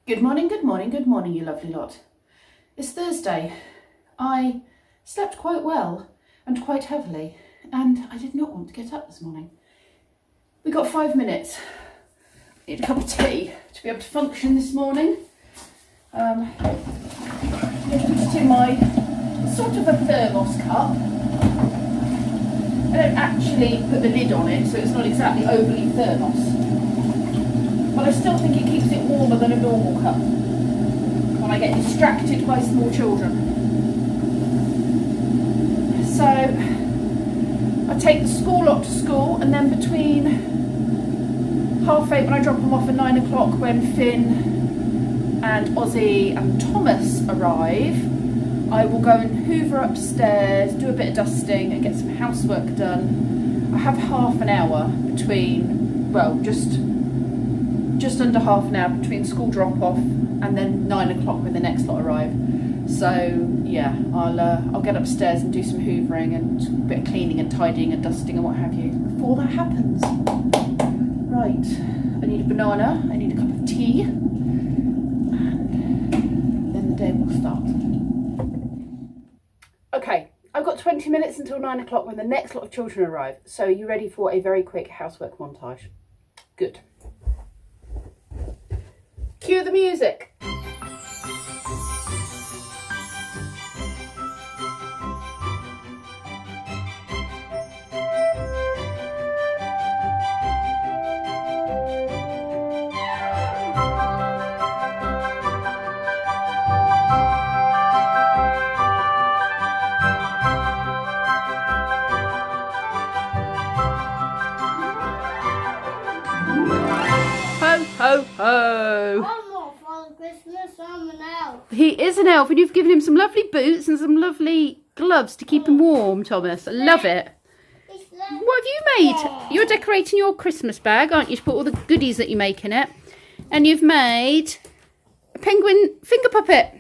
Good morning, good morning, good morning, you lovely lot. It's Thursday. I slept quite well and quite heavily, and I did not want to get up this morning. We got 5 minutes. Need a cup of tea to be able to function this morning. I'm going to put it in my sort of a thermos cup. I don't actually put the lid on it, so it's not exactly overly thermos. But I still think it keeps it warmer than a normal cup when I get distracted by small children. So I take the school lot to school, and then between 8:30 when I drop them off and 9 o'clock when Finn and Ozzy and Thomas arrive, I will go and hoover upstairs, do a bit of dusting and get some housework done. I have half an hour between, well, just under half an hour between school drop off and then 9 o'clock when the next lot arrive. So yeah, I'll get upstairs and do some hoovering and a bit of cleaning and tidying and dusting and what have you before that happens. Right, I need a banana, I need a cup of tea, and then the day will start. Okay, I've got 20 minutes until 9 o'clock when the next lot of children arrive. So are you ready for a very quick housework montage? Good. Cue the music. Ho, ho, ho. I'm not Father Christmas, I'm an elf. He is an elf, and you've given him some lovely boots and some lovely gloves to keep him warm, Thomas. I love it. What have you made? You're decorating your Christmas bag, aren't you, to put all the goodies that you make in it. And you've made a penguin finger puppet.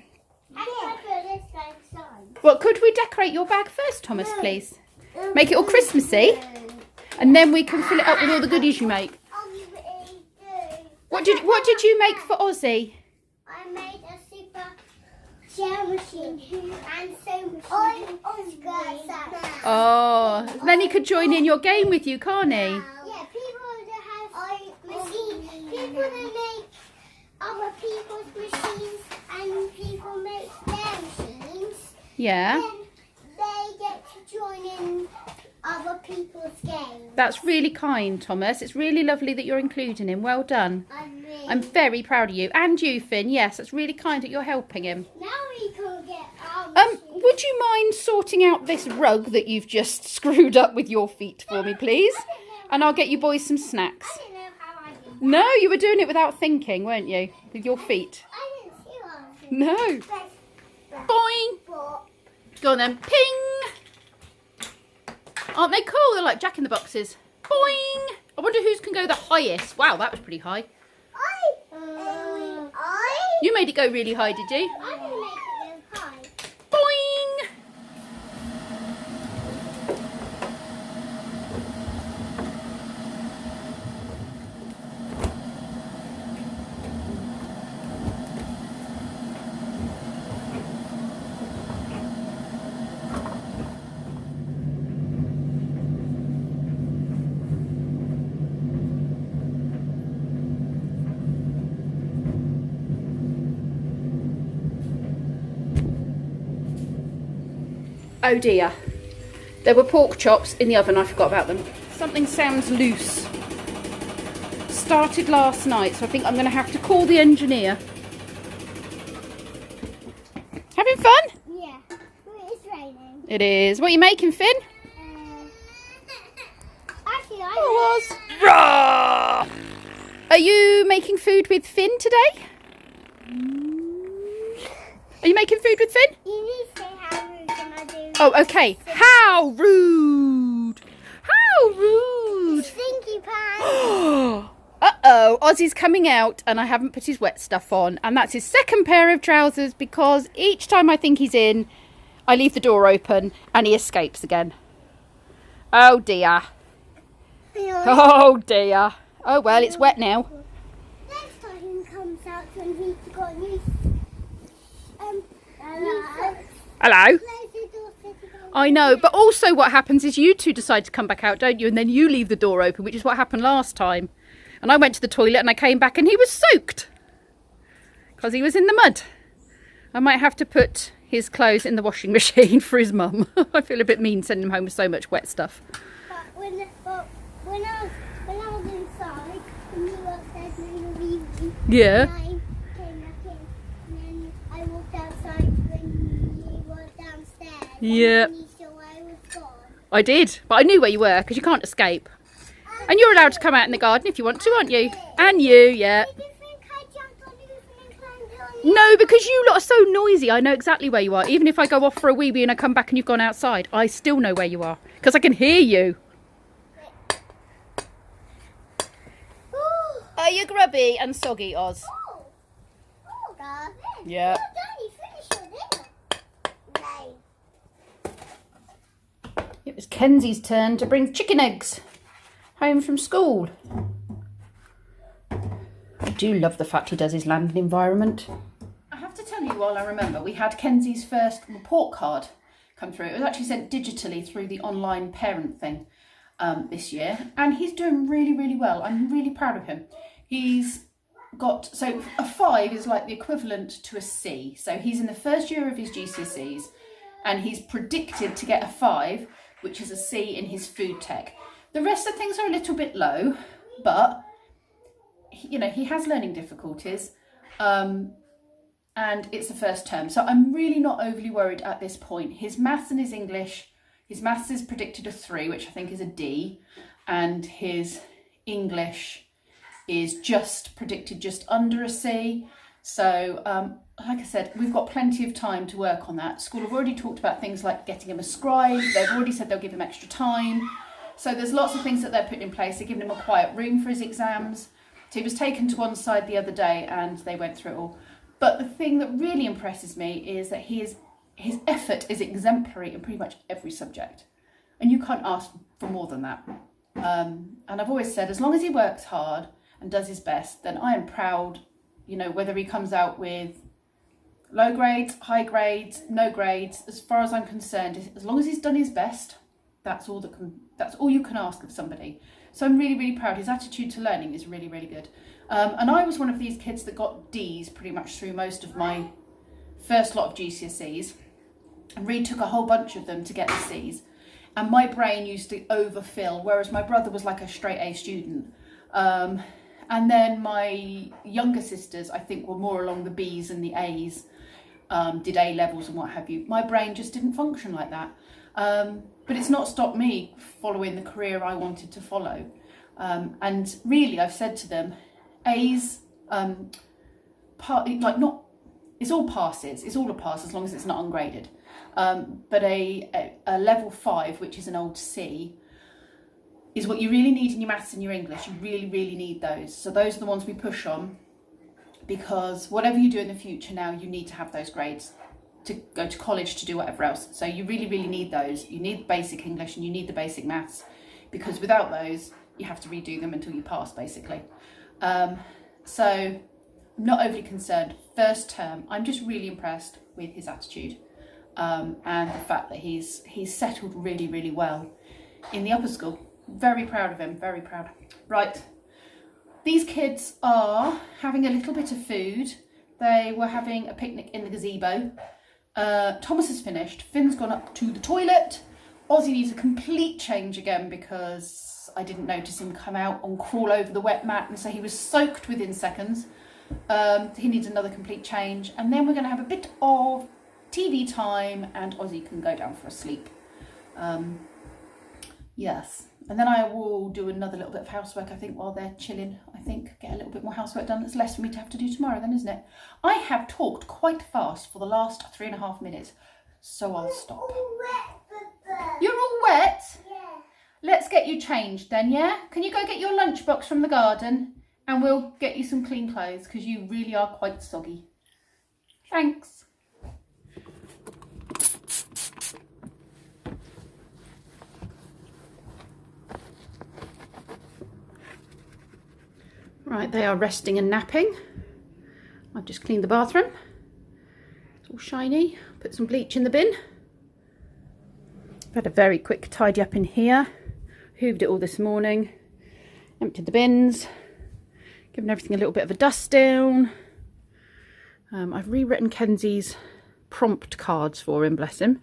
Well, could we decorate your bag first, Thomas, please? Make it all Christmassy, and then we can fill it up with all the goodies you make. What did you make for Ozzy? I made a super gel machine and sewing machine. Oh, then he could join in your game with you, can't he? Yeah, people that have machines, people that make other people's machines and people make their machines. Yeah. Then they get to join in other people's games. That's really kind, Thomas. It's really lovely that you're including him. Well done. I'm very proud of you. And you, Finn. Yes, it's really kind that you're helping him. Now we can get our machine. Would you mind sorting out this rug that you've just screwed up with your feet for me, please? And I'll get you boys some snacks. I didn't know how I did that. No, you were doing it without thinking, weren't you? With your feet. I didn't see what I was doing. No. Boing. Go on then. Ping. Aren't they cool? They're like Jack in the Boxes. Boing. I wonder whose can go the highest. Wow, that was pretty high. You made it go really high, did you? I didn't make it go high. Boing. Oh dear. There were pork chops in the oven. I forgot about them. Something sounds loose. Started last night, so I think I'm going to have to call the engineer. Having fun? Yeah. It's raining. It is. What are you making, Finn? Actually, It was. Rah! Are you making food with Finn today? Are you making food with Finn? You need to say how rude can I do. Oh, okay. How rude! How rude! Stinky pants. Uh-oh, Ozzy's coming out and I haven't put his wet stuff on. And that's his second pair of trousers because each time I think he's in, I leave the door open and he escapes again. Oh dear. Oh dear. Oh well, it's wet now. Next time he comes out to and he's got new socks. Hello. Close the door so he don't I know, but also what happens is you two decide to come back out, don't you? And then you leave the door open, which is what happened last time. And I went to the toilet and I came back and he was soaked because he was in the mud. I might have to put his clothes in the washing machine for his mum. I feel a bit mean sending him home with so much wet stuff. But when I was inside, and you were upstairs and you were leaving, Yeah. and I came back in, and then I walked outside when you were downstairs. Yeah. And you saw I was gone. I did, but I knew where you were because you can't escape. And you're allowed to come out in the garden if you want to, aren't you? And you, yeah. Did you think I jumped on you and climbed on you? No, because you lot are so noisy. I know exactly where you are. Even if I go off for a wee wee and I come back and you've gone outside, I still know where you are because I can hear you. Oh, Are you grubby and soggy, Oz? oh, oh, David. Yeah. Well done, you finished your dinner. Right. It was Kenzie's turn to bring chicken eggs home from school. I do love the fact he does his land and environment. I have to tell you, while I remember, we had Kenzie's first report card come through. It was actually sent digitally through the online parent thing this year, and he's doing really, really well. I'm really proud of him. He's got, so a 5 is like the equivalent to a C. So he's in the first year of his GCSEs, and he's predicted to get a 5, which is a C in his food tech. The rest of things are a little bit low, but you know, he has learning difficulties, and it's the first term. So I'm really not overly worried at this point. His maths and his English, his maths is predicted a 3, which I think is a D, and his English is just predicted just under a C. So like I said, we've got plenty of time to work on that. School have already talked about things like getting him a scribe. They've already said they'll give him extra time. So there's lots of things that they're putting in place. They're giving him a quiet room for his exams. So he was taken to one side the other day and they went through it all. But the thing that really impresses me is that his effort is exemplary in pretty much every subject. And you can't ask for more than that. And I've always said, as long as he works hard and does his best, then I am proud, you know, whether he comes out with low grades, high grades, no grades, as far as I'm concerned, as long as he's done his best, that's all you can ask of somebody. So I'm really, really proud. His attitude to learning is really, really good. And I was one of these kids that got Ds pretty much through most of my first lot of GCSEs. And Reed took a whole bunch of them to get the Cs. And my brain used to overfill, whereas my brother was like a straight A student. And then my younger sisters, I think, were more along the Bs and the As, did A levels and what have you. My brain just didn't function like that. But it's not stopped me following the career I wanted to follow. And really, I've said to them, A's, it's all passes. It's all a pass as long as it's not ungraded. But a level 5, which is an old C, is what you really need in your maths and your English. You really, really need those. So those are the ones we push on, because whatever you do in the future now, you need to have those grades to go to college, to do whatever else. So you really, really need those. You need basic English and you need the basic maths, because without those, you have to redo them until you pass, basically. So I'm not overly concerned. First term, I'm just really impressed with his attitude, and the fact that he's settled really, really well in the upper school. Very proud of him, very proud. Right, these kids are having a little bit of food. They were having a picnic in the gazebo. Thomas has finished. Finn's gone up to the toilet. Ozzy needs a complete change again because I didn't notice him come out and crawl over the wet mat, and so he was soaked within seconds. He needs another complete change, and then we're going to have a bit of TV time and Ozzy can go down for a sleep. Yes, and then I will do another little bit of housework, I think, while they're chilling. I think get a little bit more housework done. It's less for me to have to do tomorrow then, isn't it? I have talked quite fast for the last 3.5 minutes, so I'll stop. You're all wet? Yeah. Let's get you changed then, yeah? Can you go get your lunchbox from the garden and we'll get you some clean clothes, because you really are quite soggy. Thanks. Right, they are resting and napping. I've just cleaned the bathroom. It's all shiny. Put some bleach in the bin. I've had a very quick tidy up in here. Hooved it all this morning. Emptied the bins. Given everything a little bit of a dust down. I've rewritten Kenzie's prompt cards for him, bless him,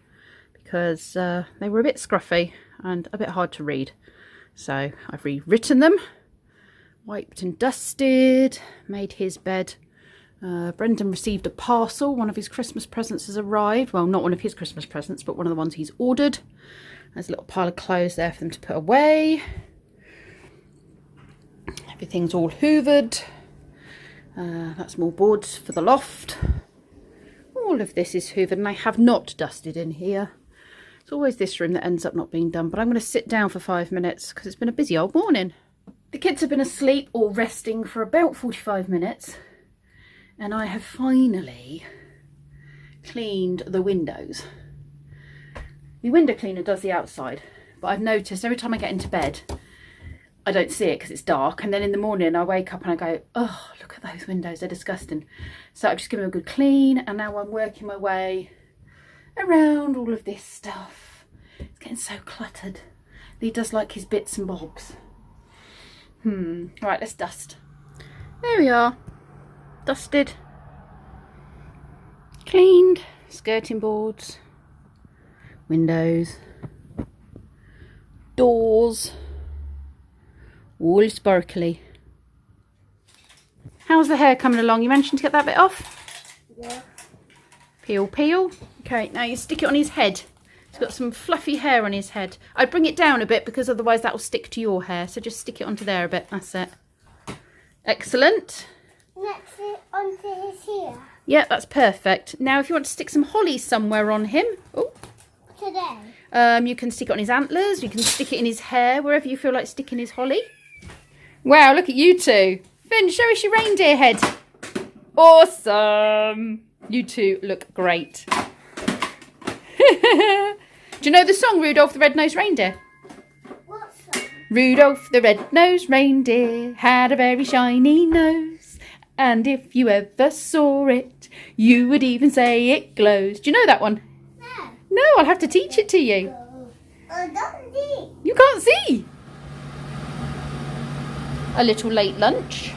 because they were a bit scruffy and a bit hard to read. So I've rewritten them, wiped and dusted, made his bed. Brendan received a parcel. One of his Christmas presents has arrived. Well, not one of his Christmas presents, but one of the ones he's ordered. There's a little pile of clothes there for them to put away. Everything's all hoovered. That's more boards for the loft. All of this is hoovered, and I have not dusted in here. It's always this room that ends up not being done, but I'm going to sit down for 5 minutes because it's been a busy old morning. The kids have been asleep or resting for about 45 minutes, and I have finally cleaned the windows. The window cleaner does the outside, but I've noticed every time I get into bed, I don't see it because it's dark, and then in the morning I wake up and I go, oh, look at those windows, they're disgusting. So I've just given them a good clean, and now I'm working my way around all of this stuff. It's getting so cluttered. Lee does like his bits and bobs. Right, let's dust. There we are. Dusted. Cleaned. Skirting boards. Windows. Doors. All sparkly. How's the hair coming along? You mentioned to get that bit off? Yeah. Peel, peel. Okay, now you stick it on his head. He's got some fluffy hair on his head. I'd bring it down a bit because otherwise that will stick to your hair. So just stick it onto there a bit. That's it. Excellent. Next it onto his hair. Yeah, that's perfect. Now if you want to stick some holly somewhere on him. Oh. Today. You can stick it on his antlers. You can stick it in his hair, wherever you feel like sticking his holly. Wow, look at you two. Finn, show us your reindeer head. Awesome. You two look great. Do you know the song Rudolph the Red-Nosed Reindeer? What song? Rudolph the red-nosed reindeer had a very shiny nose, and if you ever saw it, you would even say it glows. Do you know that one? No. No, I'll have to teach it to you. Don't see. You can't see. A little late lunch,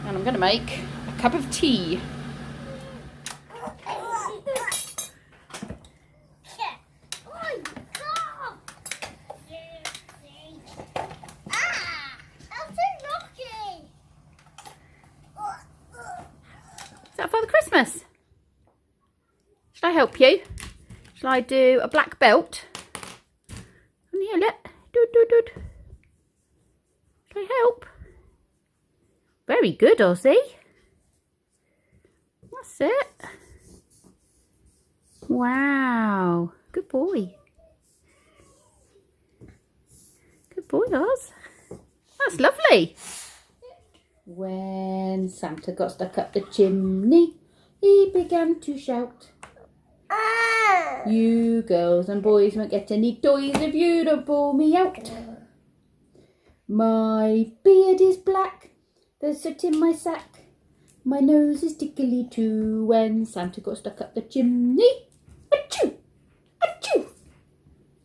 and I'm going to make a cup of tea. Is that Father Christmas? Shall I help you? Shall I do a black belt? And here, look. Shall I help? Very good, Ozzy. That's it. Wow. Good boy. Good boy, Oz. That's lovely. When Santa got stuck up the chimney, he began to shout, "You girls and boys won't get any toys if you don't pull me out. My beard is black, there's soot in my sack, my nose is tickly too when Santa got stuck up the chimney. Achoo! Achoo!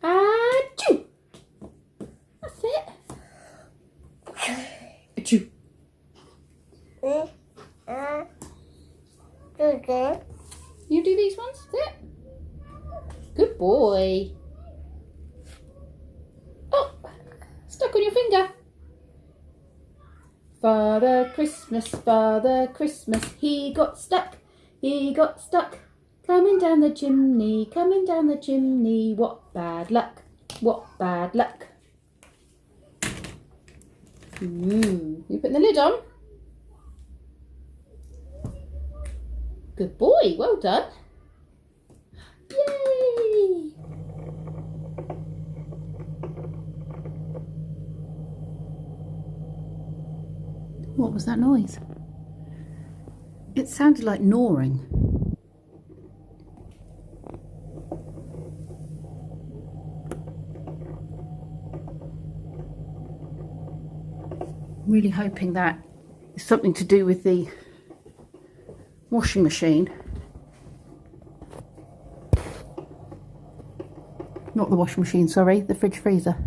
Achoo! That's it. Achoo! You do these ones? That's it. Good boy. Oh, stuck on your finger. Father Christmas, he got stuck, coming down the chimney, what bad luck, what bad luck. You putting the lid on? Good boy, well done. Yay! What was that noise? It sounded like gnawing. I'm really hoping that is something to do with the washing machine. Not the washing machine, sorry, the fridge freezer.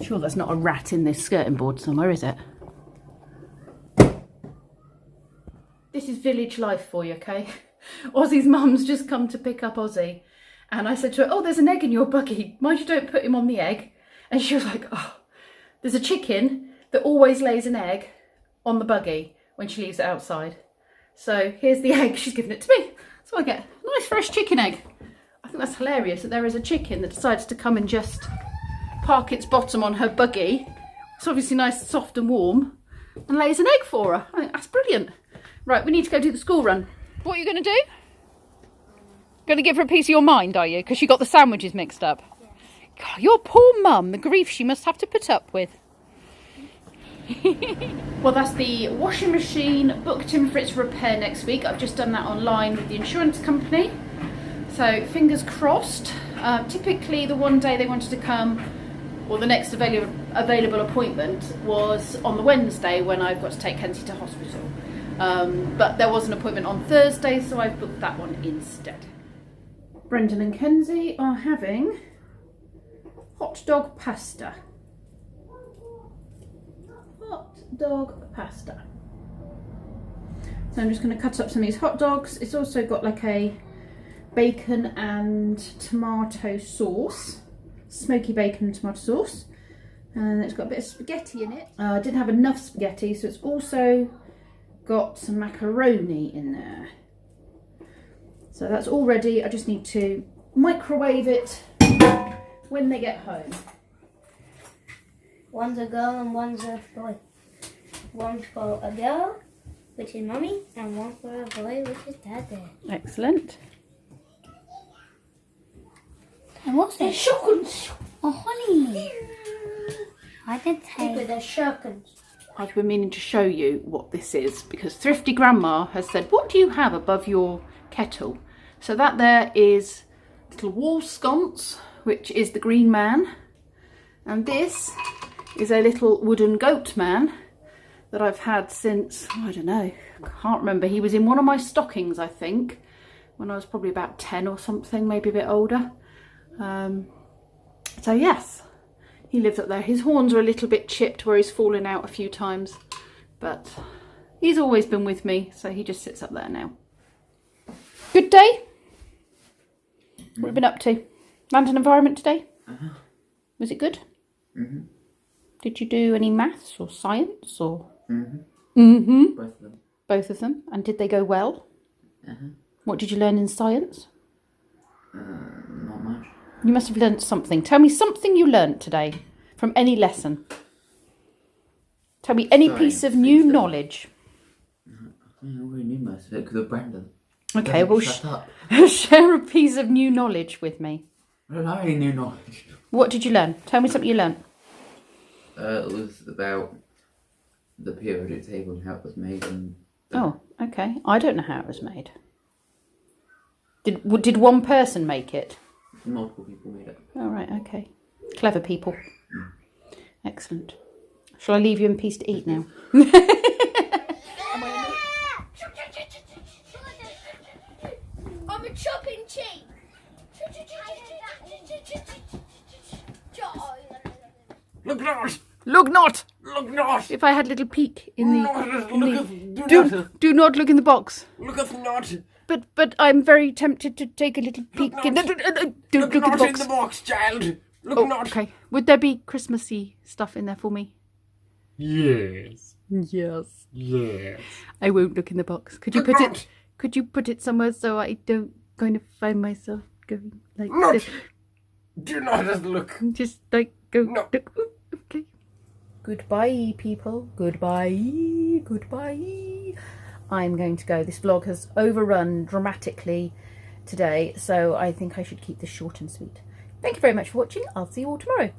Sure there's not a rat in this skirting board somewhere, is it? This is village life for you, okay? Ozzy's mum's just come to pick up Ozzy. And I said to her, oh, there's an egg in your buggy. Mind you don't put him on the egg? And she was like, oh, there's a chicken that always lays an egg on the buggy when she leaves it outside. So here's the egg, she's given it to me. So I get a nice fresh chicken egg. I think that's hilarious that there is a chicken that decides to come and just park its bottom on her buggy. It's obviously nice, soft and warm, and lays an egg for her. I think that's brilliant. Right, we need to go do the school run. What are you going to do? Going to give her a piece of your mind, are you? Because she got the sandwiches mixed up. Yeah. God, your poor mum, the grief she must have to put up with. Well, that's the washing machine booked in for its repair next week. I've just done that online with the insurance company. So fingers crossed. Typically the one day they wanted to come, or the next available appointment was on the Wednesday when I've got to take Kenzie to hospital. But there was an appointment on Thursday, so I've booked that one instead. Brendan and Kenzie are having hot dog pasta. Hot dog pasta. So I'm just going to cut up some of these hot dogs. It's also got like a bacon and tomato sauce. Smoky bacon and tomato sauce. And it's got a bit of spaghetti in it. I didn't have enough spaghetti, so it's also got some macaroni in there. So that's all ready. I just need to microwave it when they get home. One's a girl and one's a boy. One's for a girl, which is mummy, and one for a boy, which is daddy. Excellent. And what's this? Shotguns. Oh, honey. I did take the shotguns. I've been meaning to show you what this is because Thrifty Grandma has said, what do you have above your kettle? So that there is little wall sconce, which is the green man. And this is a little wooden goat man that I've had since, I don't know, I can't remember. He was in one of my stockings, I think, when I was probably about 10 or something, maybe a bit older. So yes, he lives up there. His horns are a little bit chipped where he's fallen out a few times, but he's always been with me, so he just sits up there now. Good day? What have you been up to? London Environment today? Was it good? Did you do any maths or science or? Both of them. Both of them? And did they go well? What did you learn in science? Not much. You must have learnt something. Tell me something you learnt today from any lesson. Tell me any piece of new knowledge. I already knew most of it because of Brendan. Okay, well, shut up. Share a piece of new knowledge with me. I don't have any new knowledge. What did you learn? Tell me something you learnt. It was about the periodic table and how it was made. And Oh, okay. I don't know how it was made. Did one person make it? multiple people made it. Oh, right, okay. Clever people. Excellent. Shall I leave you in peace to eat now? I'm a chopping cheek. Look not! Look not! Look not! If I had a little peek in the... Do not look in the box. Looketh not! But I'm very tempted to take a little peek in the... Don't look in the box. In the box, child! Look not! Okay. Would there be Christmassy stuff in there for me? Yes. Yes. Yes. I won't look in the box. Could you put it? Could you put it somewhere so I don't kind of find myself going like this? Do not just look. Just like go. No. Look. Okay. Goodbye, people. Goodbye. Goodbye. I'm going to go. This vlog has overrun dramatically today, so I think I should keep this short and sweet. Thank you very much for watching. I'll see you all tomorrow.